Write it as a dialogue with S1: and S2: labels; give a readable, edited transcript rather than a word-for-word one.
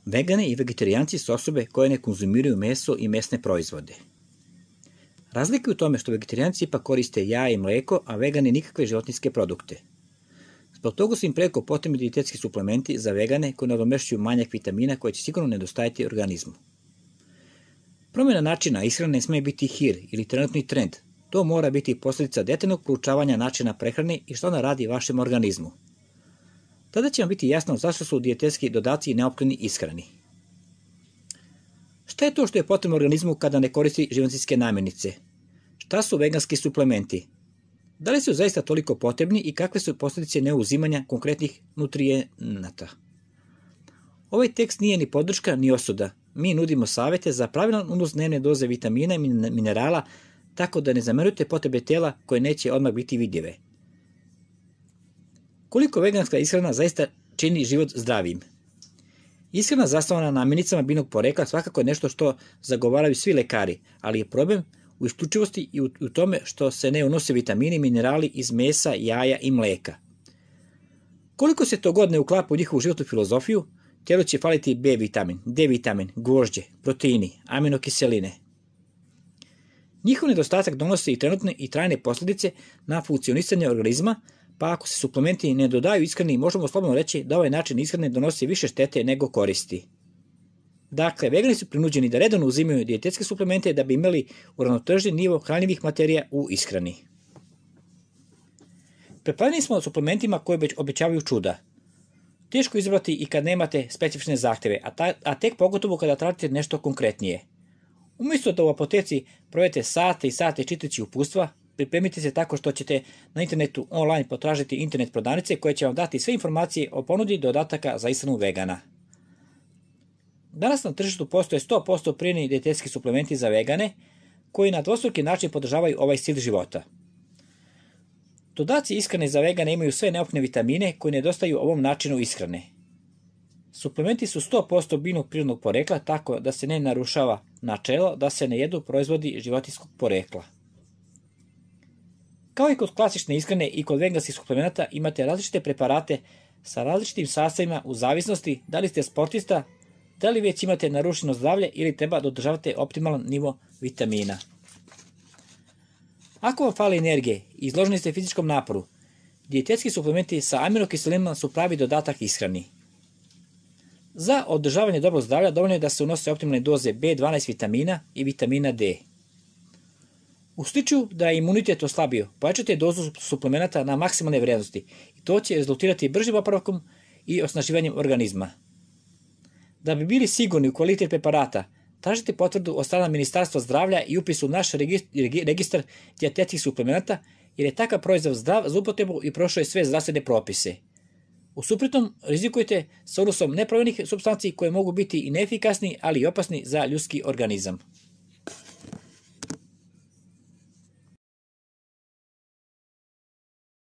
S1: Vegani i vegetarijanci su osobe koje ne konzumiraju meso i mesne proizvode. Razlika je u tome što vegetarijanci ipak koriste jaje i mleko, a vegani nikakve životinjske produkte. Zbog toga su im preko potrebni dijetetski suplementi za vegane koji nadomešćuju manjak vitamina koji će sigurno nedostajati organizmu. Promjena načina ishrane ne sme biti hir ili trenutni trend. To mora biti posljedica detaljnog proučavanja načina prehrane i što ona radi vašem organizmu. Tada će vam biti jasno zašto su dijetetski dodaci neophodni ishrani. Šta je to što je potrebno organizmu kada ne koristi životinjske namirnice? Šta su veganski suplementi? Da li su zaista toliko potrebni i kakve su posljedice neuzimanja konkretnih nutrijenata? Ovaj tekst nije ni podrška ni osuda. Mi nudimo savjete za pravilan unos dnevne doze vitamina i minerala, tako da ne zamerujete potrebe tela koje neće odmah biti vidljive. Koliko veganska ishrana zaista čini život zdravijim? Ishrana zasnovana na namirnicama biljnog porekla svakako je nešto što zagovaraju svi lekari, ali je problem u isključivosti i u tome što se ne unose vitamini i minerali iz mesa, jaja i mleka. Koliko se to god ne uklapa u njihovu životnu filozofiju, tijelu će faliti B vitamin, D vitamin, gvožđe, proteini, aminokiseline. Njihov nedostatak donose i trenutne i trajne posljedice na funkcionisanje organizma, pa ako se suplementi ne dodaju ishrani, možemo slobodno reći da ovaj način ishrane donosi više štete nego koristi. Dakle, vegani su prinuđeni da redovno uzimaju dijetetske suplemente da bi imali uravnotežen nivo hranjivih materija u ishrani. Preplanjeni smo suplementima koji obećavaju čuda. Teško izabrati i kad nemate specifične zahtjeve, a tek pogotovo kada tražite nešto konkretnije. Umjesto da u apoteci provedete sate i sate čitajući uputstva, pripremite se tako što ćete na internetu online potražiti internet prodavnice koje će vam dati sve informacije o ponudi dodataka za ishranu vegana. Danas na tržištu postoje 100% prijavljeni dijetetski suplementi za vegane koji na dvostruki način podržavaju ovaj stil života. Dodaci ishrane za vegane imaju sve neophodne vitamine koji nedostaju ovom načinu ishrane. Suplementi su 100% biljnog prirodnog porekla tako da se ne narušava načelo da se ne jedu proizvodi životinjskog porekla. Kao i kod klasične ishrane i kod veganskih suplemenata imate različite preparate sa različitim sastavima u zavisnosti da li ste sportista, da li već imate narušeno zdravlje ili treba da održavate optimalan nivo vitamina. Ako vam fali energije i izloženi ste fizičkom naporu, dijetetski suplementi sa aminokiselinama su pravi dodatak ishrani. Za održavanje dobrog zdravlja dovoljno je da se unose optimalne doze B12 vitamina i vitamina D. U slučaju da je imunitet oslabio, pojačajte dozu suplemenata na maksimalne vrijednosti i to će rezultirati bržim oporavkom i osnaživanjem organizma. Da bi bili sigurni u kvalitet preparata, tražite potvrdu od strane Ministarstva zdravlja i upis u naš registar dijetetskih suplemenata jer je takav proizvod zdrav za upotrebu i prošao je sve zdravstvene propise. U suprotnom, rizikujete sa unosom neprovjerenih supstanci koje mogu biti i neefikasni, ali i opasni za ljudski organizam.